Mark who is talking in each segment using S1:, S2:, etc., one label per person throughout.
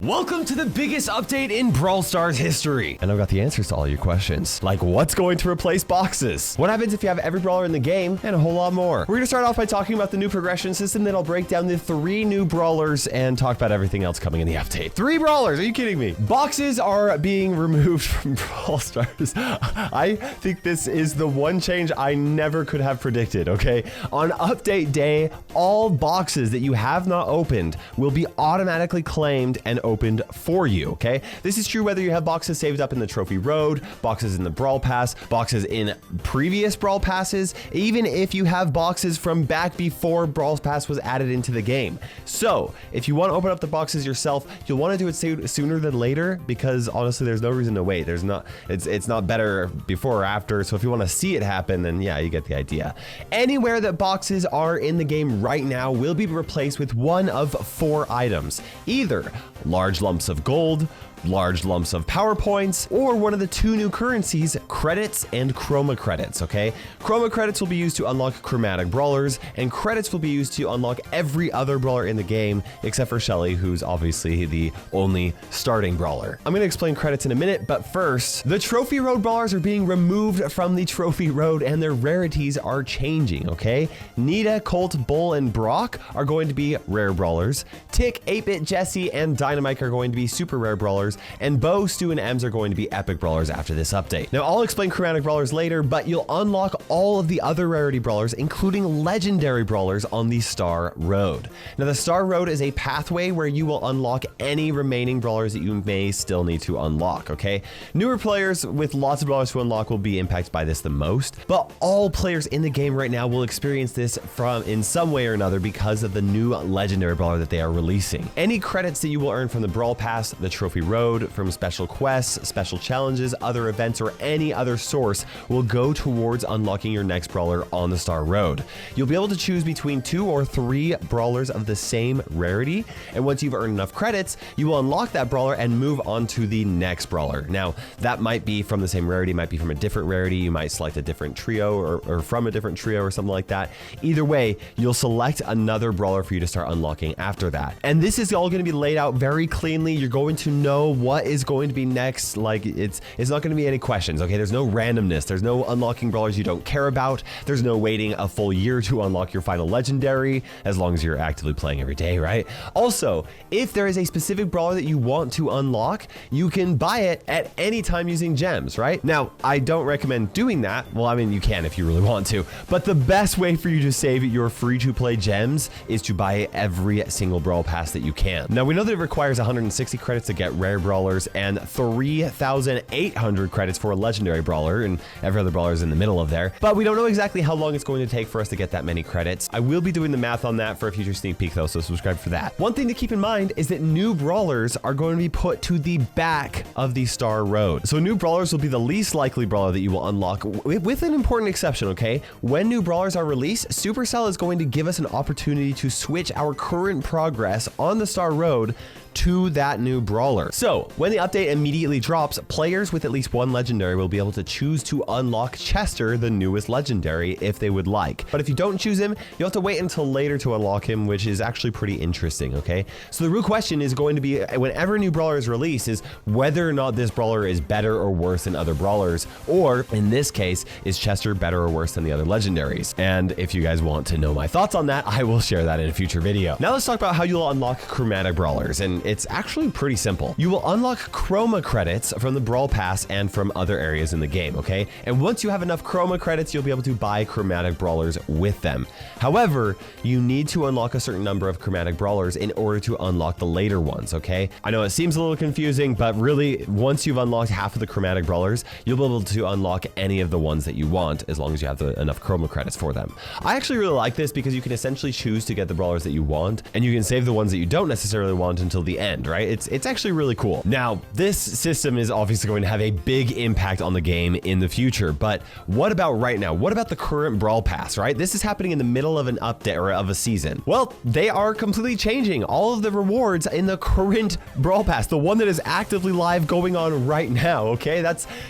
S1: Welcome to the biggest update in Brawl Stars history. And I've got the answers to all your questions. Like, what's going to replace boxes? What happens if you have every brawler in the game? And a whole lot more. We're gonna start off by talking about the new progression system, then I'll break down the 3 new brawlers and talk about everything else coming in the update. 3 brawlers, are you kidding me? Boxes are being removed from Brawl Stars. I think this is the one change I never could have predicted, okay? On update day, all boxes that you have not opened will be automatically claimed and opened for you, okay? This is true whether you have boxes saved up in the Trophy Road, boxes in the Brawl Pass, boxes in previous Brawl Passes, even if you have boxes from back before Brawl Pass was added into the game. So, if you want to open up the boxes yourself, you'll want to do it sooner than later because honestly, there's no reason to wait. It's not better before or after, so if you want to see it happen, then yeah, you get the idea. Anywhere that boxes are in the game right now will be replaced with one of 4 items. Either large lumps of gold, large lumps of power points, or one of the 2 new currencies, credits and chroma credits, okay? Chroma credits will be used to unlock chromatic brawlers, and credits will be used to unlock every other brawler in the game, except for Shelly, who's obviously the only starting brawler. I'm gonna explain credits in a minute, but first, the Trophy Road brawlers are being removed from the Trophy Road, and their rarities are changing, okay? Nita, Colt, Bull, and Brock are going to be rare brawlers. Tick, 8-Bit, Jesse, and Dynamite are going to be super rare brawlers, and Bo, Stu, and Ems are going to be epic brawlers after this update. Now, I'll explain chromatic brawlers later, but you'll unlock all of the other rarity brawlers, including legendary brawlers on the Starr Road. Now, the Starr Road is a pathway where you will unlock any remaining brawlers that you may still need to unlock, okay? Newer players with lots of brawlers to unlock will be impacted by this the most, but all players in the game right now will experience this in some way or another because of the new legendary brawler that they are releasing. Any credits that you will earn from the Brawl Pass, the Trophy Road, from special quests, special challenges, other events, or any other source will go towards unlocking your next brawler on the Starr Road. You'll be able to choose between 2 or 3 brawlers of the same rarity, and once you've earned enough credits, you will unlock that brawler and move on to the next brawler. Now, that might be from the same rarity, might be from a different rarity, you might select a different trio or from a different trio or something like that. Either way, you'll select another brawler for you to start unlocking after that. And this is all going to be laid out very cleanly. You're going to know what is going to be next. Like it's not going to be any questions, okay? There's no randomness. There's no unlocking brawlers you don't care about. There's no waiting a full year to unlock your final legendary, as long as you're actively playing every day, right? Also, if there is a specific brawler that you want to unlock, you can buy it at any time using gems, right? Now, I don't recommend doing that. Well, I mean, you can if you really want to, but the best way for you to save your free-to-play gems is to buy every single Brawl Pass that you can. Now, we know that it requires 160 credits to get rare brawlers and 3,800 credits for a legendary brawler, and every other brawler is in the middle of there. But we don't know exactly how long it's going to take for us to get that many credits. I will be doing the math on that for a future sneak peek though, so subscribe for that. One thing to keep in mind is that new brawlers are going to be put to the back of the Starr Road. So new brawlers will be the least likely brawler that you will unlock, with an important exception, okay? When new brawlers are released, Supercell is going to give us an opportunity to switch our current progress on the Starr Road to that new brawler. So when the update immediately drops, players with at least 1 legendary will be able to choose to unlock Chester, the newest legendary, if they would like. But if you don't choose him, you'll have to wait until later to unlock him, which is actually pretty interesting, okay? So the real question is going to be, whenever a new brawler is released, is whether or not this brawler is better or worse than other brawlers, or in this case, is Chester better or worse than the other legendaries? And if you guys want to know my thoughts on that, I will share that in a future video. Now let's talk about how you'll unlock chromatic brawlers, and it's actually pretty simple. You will unlock chroma credits from the Brawl Pass and from other areas in the game, okay? And once you have enough chroma credits, you'll be able to buy chromatic brawlers with them. However, you need to unlock a certain number of chromatic brawlers in order to unlock the later ones, okay? I know it seems a little confusing, but really, once you've unlocked half of the chromatic brawlers, you'll be able to unlock any of the ones that you want as long as you have enough chroma credits for them. I actually really like this because you can essentially choose to get the brawlers that you want, and you can save the ones that you don't necessarily want until the end, right? It's actually really cool. Now, this system is obviously going to have a big impact on the game in the future, but what about right now? What about the current Brawl Pass, right? This is happening in the middle of an update or of a season. Well, they are completely changing all of the rewards in the current Brawl Pass, the one that is actively live going on right now, okay?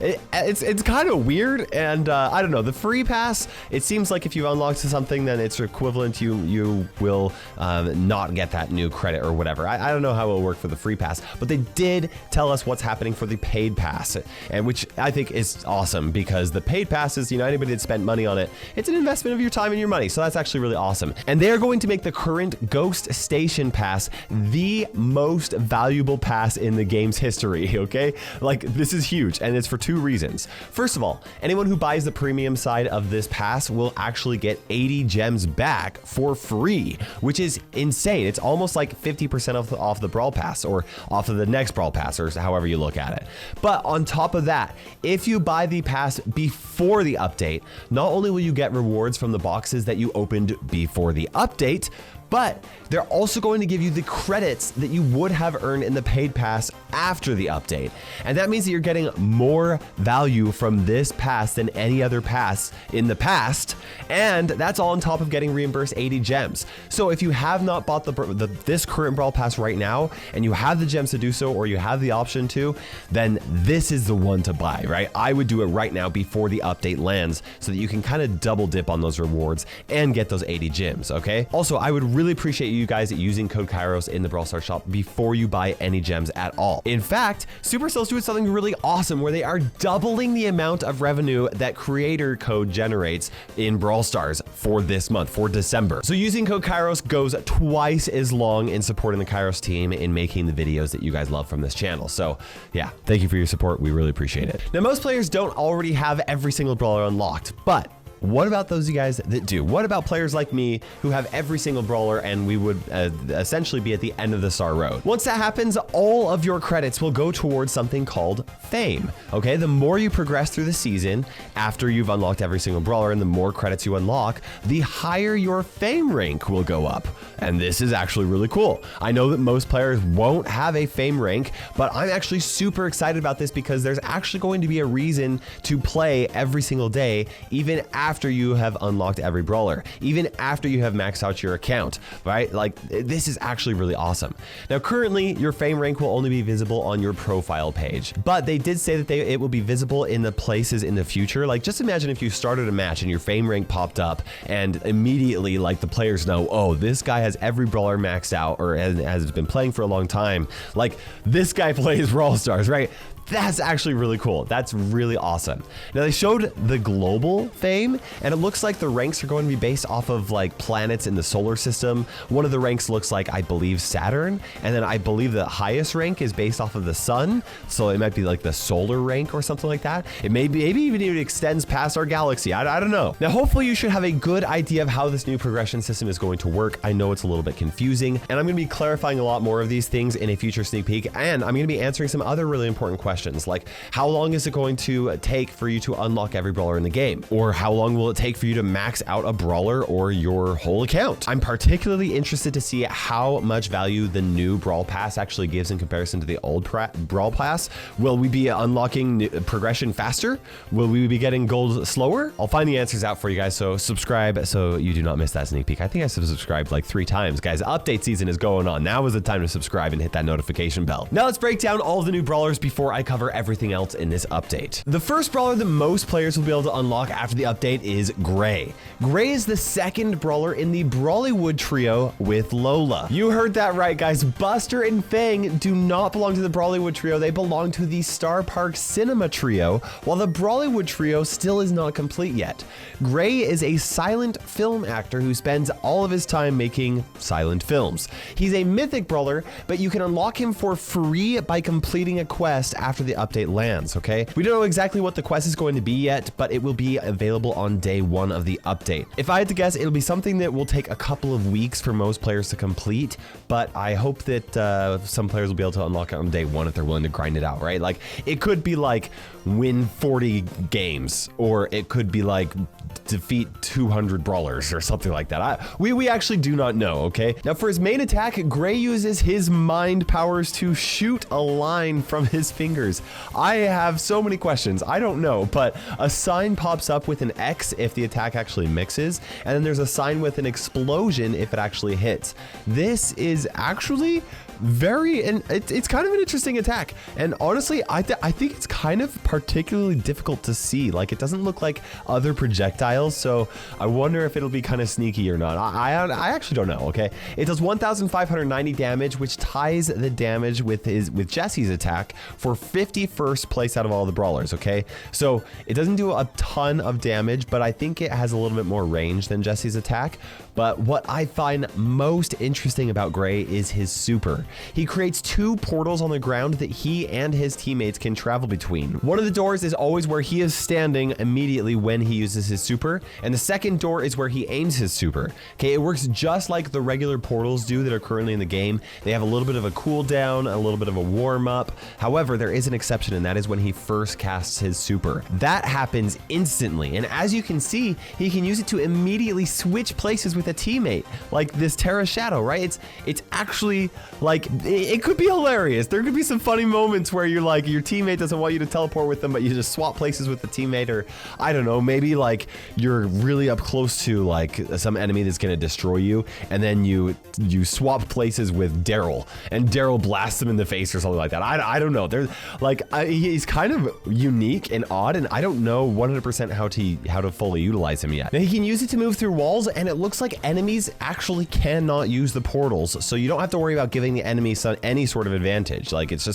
S1: It's kind of weird, and I don't know, the free pass, it seems like if you unlock something, then it's equivalent, you will not get that new credit or whatever. I don't know how it will work for the free pass, but they did tell us what's happening for the paid pass, and which I think is awesome because the paid passes, you know, anybody that spent money on it, it's an investment of your time and your money. So that's actually really awesome. And they're going to make the current Ghost Station pass the most valuable pass in the game's history, okay? Like, this is huge, and it's for two reasons. First of all, anyone who buys the premium side of this pass will actually get 80 gems back for free, which is insane. It's almost like 50% off the Brawl Pass, or off of the next Brawl Pass, or however you look at it. But on top of that, if you buy the pass before the update, not only will you get rewards from the boxes that you opened before the update, but they're also going to give you the credits that you would have earned in the paid pass after the update. And that means that you're getting more value from this pass than any other pass in the past. And that's all on top of getting reimbursed 80 gems. So if you have not bought this current Brawl Pass right now, and you have the gems to do so, or you have the option to, then this is the one to buy, right? I would do it right now before the update lands so that you can kind of double dip on those rewards and get those 80 gems, okay? Also, I would really appreciate you guys using code Kairos in the Brawl Stars shop before you buy any gems at all. In fact, Supercell's doing something really awesome where they are doubling the amount of revenue that creator code generates in Brawl Stars for this month, for December. So using code Kairos goes twice as long in supporting the Kairos team in making the videos that you guys love from this channel. So yeah, thank you for your support. We really appreciate it. Now, most players don't already have every single brawler unlocked, but what about those of you guys that do? What about players like me who have every single brawler, and we would essentially be at the end of the Starr Road? Once that happens, all of your credits will go towards something called fame. Okay, the more you progress through the season after you've unlocked every single brawler and the more credits you unlock, the higher your fame rank will go up. And this is actually really cool. I know that most players won't have a fame rank, but I'm actually super excited about this because there's actually going to be a reason to play every single day, even after you have unlocked every brawler, even after you have maxed out your account, right? Like, this is actually really awesome. Now, currently, your fame rank will only be visible on your profile page, but they did say that it will be visible in the places in the future. Like, just imagine if you started a match and your fame rank popped up, and immediately, like, the players know, oh, this guy has every brawler maxed out, or has been playing for a long time. Like, this guy plays Brawl Stars, right? That's actually really cool. That's really awesome. Now, they showed the global fame, and it looks like the ranks are going to be based off of like planets in the solar system. One of the ranks looks like, I believe, Saturn, and then I believe the highest rank is based off of the sun, so it might be like the solar rank or something like that. It may be, maybe even it extends past our galaxy. I don't know. Now, hopefully you should have a good idea of how this new progression system is going to work. I know it's a little bit confusing, and I'm going to be clarifying a lot more of these things in a future sneak peek, and I'm going to be answering some other really important questions, like how long is it going to take for you to unlock every brawler in the game? Or how long will it take for you to max out a brawler or your whole account? I'm particularly interested to see how much value the new Brawl Pass actually gives in comparison to the old Brawl Pass. Will we be unlocking progression faster? Will we be getting gold slower? I'll find the answers out for you guys, so subscribe so you do not miss that sneak peek. I think I subscribed like 3 times, guys. Update season is going on. Now is the time to subscribe and hit that notification bell. Now let's break down all of the new brawlers before I cover everything else in this update. The first brawler that most players will be able to unlock after the update is Gray. Gray is the second brawler in the Brawlywood trio with Lola. You heard that right, guys. Buster and Fang do not belong to the Brawlywood trio. They belong to the Star Park Cinema trio, while the Brawlywood trio still is not complete yet. Gray is a silent film actor who spends all of his time making silent films. He's a mythic brawler, but you can unlock him for free by completing a quest after the update lands, okay? We don't know exactly what the quest is going to be yet, but it will be available on day 1 of the update. If I had to guess, it'll be something that will take a couple of weeks for most players to complete, but I hope that some players will be able to unlock it on day 1 if they're willing to grind it out, right? Like, it could be like win 40 games, or it could be like defeat 200 brawlers or something like that. We actually do not know, okay? Now, for his main attack, Gray uses his mind powers to shoot a line from his fingers. I have so many questions. I don't know, but a sign pops up with an X if the attack actually mixes, and then there's a sign with an explosion if it actually hits. This is actually and it's kind of an interesting attack. And honestly, I think it's kind of particularly difficult to see. Like, it doesn't look like other projectiles, so I wonder if it'll be kind of sneaky or not. I actually don't know, okay? It does 1,590 damage, which ties the damage with Jesse's attack for 51st place out of all the brawlers, okay? So it doesn't do a ton of damage, but I think it has a little bit more range than Jesse's attack. But what I find most interesting about Gray is his super. He creates 2 portals on the ground that he and his teammates can travel between. One of the doors is always where he is standing immediately when he uses his super, and the second door is where he aims his super. Okay, it works just like the regular portals do that are currently in the game. They have a little bit of a cooldown, a little bit of a warm up. However, there is an exception, and that is when he first casts his super. That happens instantly, and as you can see, he can use it to immediately switch places with a teammate, like this Terra Shadow, right? It's actually like, it could be hilarious. There could be some funny moments where you're like, your teammate doesn't want you to teleport with them, but you just swap places with the teammate, or I don't know, maybe like you're really up close to like some enemy that's gonna destroy you, and then you swap places with Daryl, and Daryl blasts him in the face or something like that. I don't know. There's like, he's kind of unique and odd, and I don't know 100% how to fully utilize him yet. Now, he can use it to move through walls, and it looks like enemies actually cannot use the portals, so you don't have to worry about giving the enemy any sort of advantage. Like, it's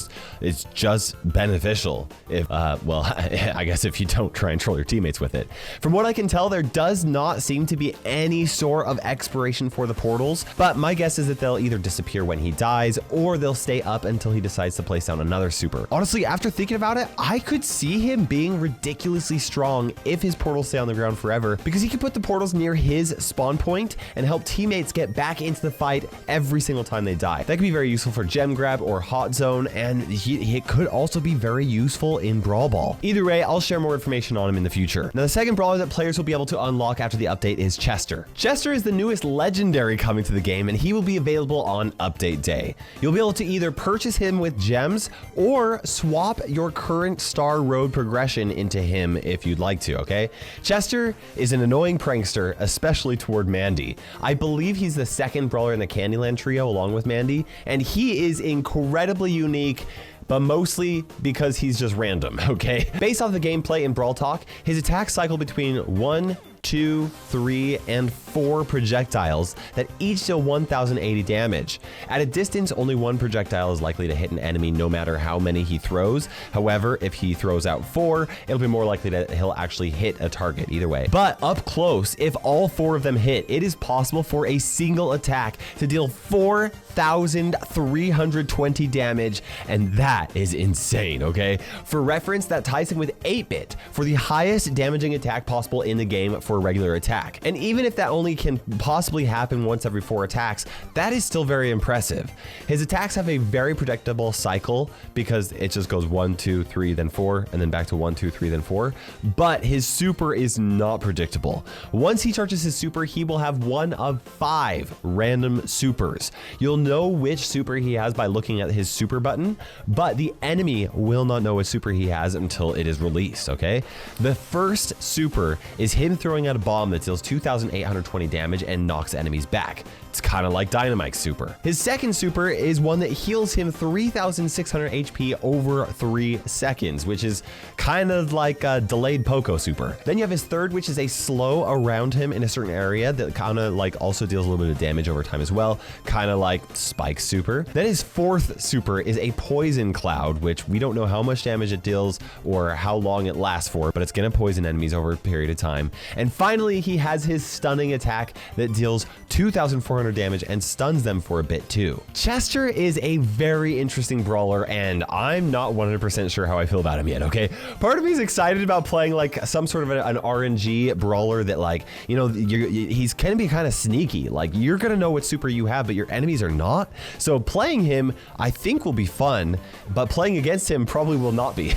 S1: just beneficial if well, I guess if you don't try and troll your teammates with it. From what I can tell, there does not seem to be any sort of expiration for the portals, but my guess is that they'll either disappear when he dies, or they'll stay up until he decides to place down another super. Honestly, after thinking about it, I could see him being ridiculously strong if his portals stay on the ground forever, because he can put the portals near his spawn point and help teammates get back into the fight every single time they die. That could be very useful for gem grab or hot zone, and it could also be very useful in Brawl Ball. Either way, I'll share more information on him in the future. Now, the second brawler that players will be able to unlock after the update is Chester. Chester is the newest legendary coming to the game, and he will be available on update day. You'll be able to either purchase him with gems or swap your current Starr Road progression into him if you'd like to, okay? Chester is an annoying prankster, especially toward Mandy. I believe he's the second brawler in the Candyland trio along with Mandy, and he is incredibly unique, but mostly because he's just random, okay? Based off the gameplay in Brawl Talk, his attacks cycle between 1, 2, 3, and 4 projectiles that each deal 1,080 damage. At a distance, only one projectile is likely to hit an enemy no matter how many he throws. However, if he throws out 4, it'll be more likely that he'll actually hit a target either way. But up close, if all 4 of them hit, it is possible for a single attack to deal 4,320 damage, and that is insane, okay? For reference, that ties him with 8-bit for the highest damaging attack possible in the game for a regular attack. And even if that only can possibly happen once every 4 attacks, that is still very impressive. His attacks have a very predictable cycle because it just goes 1, 2, 3, then 4, and then back to 1, 2, 3, then 4. But his super is not predictable. Once he charges his super, he will have one of 5 random supers. You'll know which super he has by looking at his super button, but the enemy will not know what super he has until it is released, okay? The first super is him throwing out a bomb that deals 2,820 damage and knocks enemies back. It's kind of like Dynamite's super. His second super is one that heals him 3,600 HP over 3 seconds, which is kind of like a delayed Poco super. Then you have his third, which is a slow around him in a certain area that kind of like also deals a little bit of damage over time as well, kind of like Spike's super. Then his fourth super is a poison cloud, which we don't know how much damage it deals or how long it lasts for, but it's gonna poison enemies over a period of time. And finally, he has his stunning attack that deals 2,400 damage and stuns them for a bit too. Chester is a very interesting brawler, and I'm not 100% sure how I feel about him yet, okay? Part of me is excited about playing like some sort of an RNG brawler that, like, you know, he's gonna be kind of sneaky. Like, you're gonna know what super you have, but your enemies are not. So playing him, I think, will be fun, but playing against him probably will not be.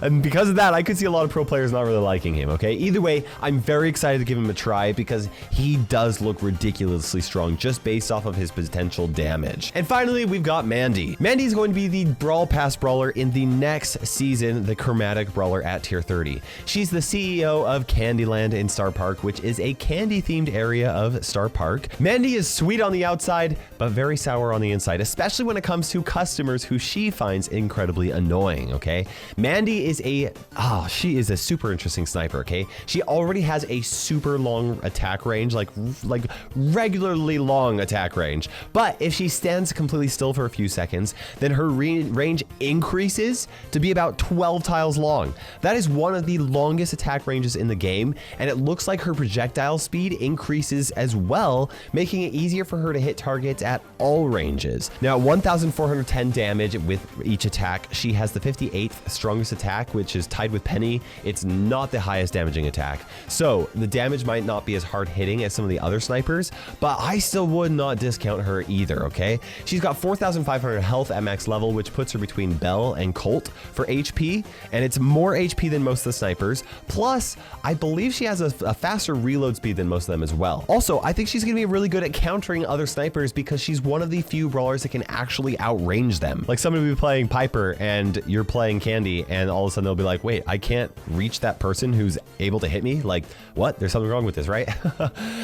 S1: And because of that, I could see a lot of pro players not really liking him, okay? Either way, I'm very excited to give him a try because he does look ridiculous ridiculously strong just based off of his potential damage. And finally, we've got Mandy. Mandy is going to be the Brawl Pass brawler in the next season, the Chromatic Brawler at tier 30. She's the CEO of Candyland in Star Park, which is a candy-themed area of Star Park. Mandy is sweet on the outside, but very sour on the inside, especially when it comes to customers who she finds incredibly annoying, okay? Mandy is she is a super interesting sniper, okay? She already has a super long attack range, like regularly long attack range. But if she stands completely still for a few seconds, then her range increases to be about 12 tiles long. That is one of the longest attack ranges in the game, and it looks like her projectile speed increases as well, making it easier for her to hit targets at all ranges. Now, at 1,410 damage with each attack, she has the 58th strongest attack, which is tied with Penny. It's not the highest damaging attack, so the damage might not be as hard hitting as some of the other snipers, but I still would not discount her either, okay? She's got 4,500 health at max level, which puts her between Belle and Colt for HP, and it's more HP than most of the snipers. Plus, I believe she has a faster reload speed than most of them as well. Also, I think she's gonna be really good at countering other snipers because she's one of the few brawlers that can actually outrange them. Like, somebody will be playing Piper and you're playing Candy, and all of a sudden they'll be like, wait, I can't reach that person who's able to hit me? Like, what? There's something wrong with this, right?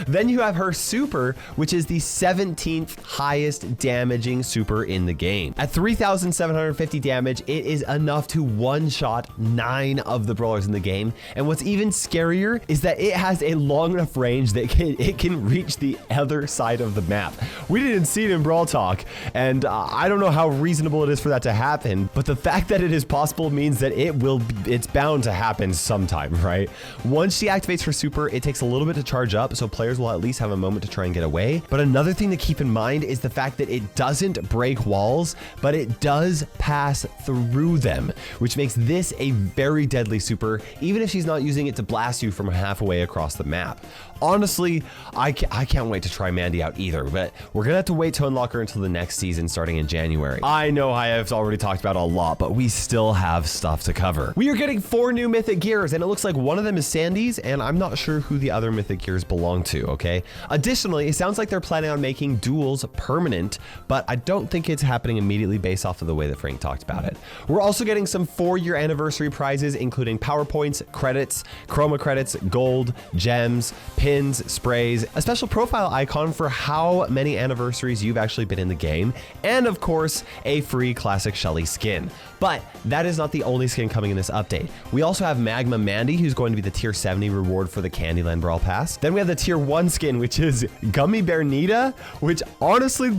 S1: Then you have her super, which is the 17th highest damaging super in the game. At 3,750 damage, it is enough to one-shot 9 of the brawlers in the game. And what's even scarier is that it has a long enough range that it can reach the other side of the map. We didn't see it in Brawl Talk, and I don't know how reasonable it is for that to happen, but the fact that it is possible means that it's bound to happen sometime, right? Once she activates her super, it takes a little bit to charge up, so players will at least have a moment to try and get away. But another thing to keep in mind is the fact that it doesn't break walls, but it does pass through them, which makes this a very deadly super, even if she's not using it to blast you from halfway across the map. Honestly, I can't wait to try Mandy out either, but we're gonna have to wait to unlock her until the next season starting in January. I know I have already talked about a lot, but we still have stuff to cover. We are getting 4 new mythic gears, and it looks like one of them is Sandy's, and I'm not sure who the other mythic gears belong to, okay? Additionally, it sounds like they're planning on making duels permanent, but I don't think it's happening immediately based off of the way that Frank talked about it. We're also getting some 4-year anniversary prizes, including PowerPoints, credits, Chroma credits, gold, gems, pins, sprays, a special profile icon for how many anniversaries you've actually been in the game, and of course, a free classic Shelly skin. But that is not the only skin coming in this update. We also have Magma Mandy, who's going to be the tier 70 reward for the Candyland Brawl Pass. Then we have the tier 1 skin, which is Gummy Bear Nita, which honestly,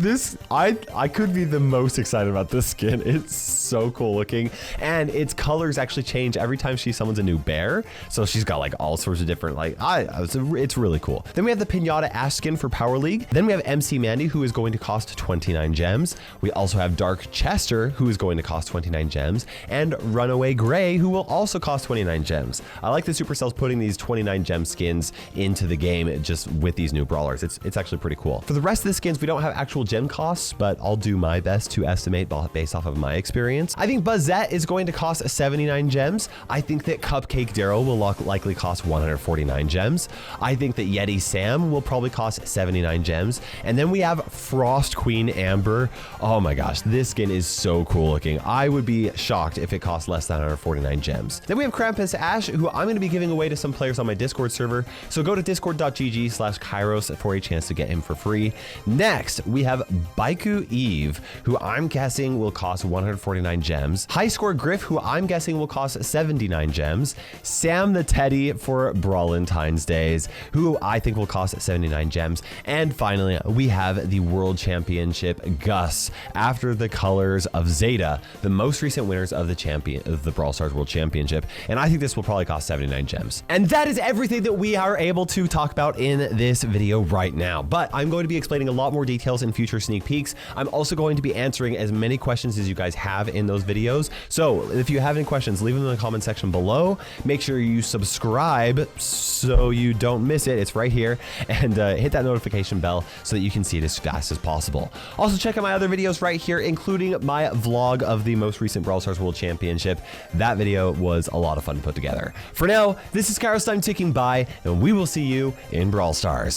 S1: I could be the most excited about this skin. It's so cool looking, and its colors actually change every time she summons a new bear. So she's got like all sorts of different, it's really cool. Then we have the Pinata Ash skin for Power League. Then we have MC Mandy, who is going to cost 29 gems. We also have Dark Chester, who is going to cost 29 gems, and Runaway Gray, who will also cost 29 gems. I like the Supercells putting these 29 gem skins into the game just with these new brawlers. It's actually pretty cool. For the rest of the skins, we don't have actual gem costs, but I'll do my best to estimate based off of my experience. I think Buzzette is going to cost 79 gems. I think that Cupcake Daryl will likely cost 149 gems. I think that Yeti Sam will probably cost 79 gems. And then we have Frost Queen Amber. Oh my gosh, this skin is so cool looking. I would be shocked if it cost less than 149 gems. Then we have Krampus Ash, who I'm going to be giving away to some players on my Discord server. So go to discord.gg/Kairos for a chance to get him for free. Next, we have Baiku Eve, who I'm guessing will cost 149 gems. High Score Griff, who I'm guessing will cost 79 gems. Sam the Teddy for Brawlentine's Days, who I think will cost 79 gems. And finally, we have the World Championship Gus, after the colors of Zeta, the most recent winners of the Brawl Stars World Championship. And I think this will probably cost 79 gems. And that is everything that we are able to talk about in this video right now. But I'm going to be explaining a lot more details in future sneak peeks. I'm also going to be answering as many questions as you guys have in those videos. So if you have any questions, leave them in the comment section below. Make sure you subscribe so you don't miss it. It's right here. And hit that notification bell so that you can see it as fast as possible. Also, check out my other videos right here, including my vlog of the most recent Brawl Stars World Championship. That video was a lot of fun to put together. For now, this is KairosTime ticking by, and we will see you in Brawl Stars.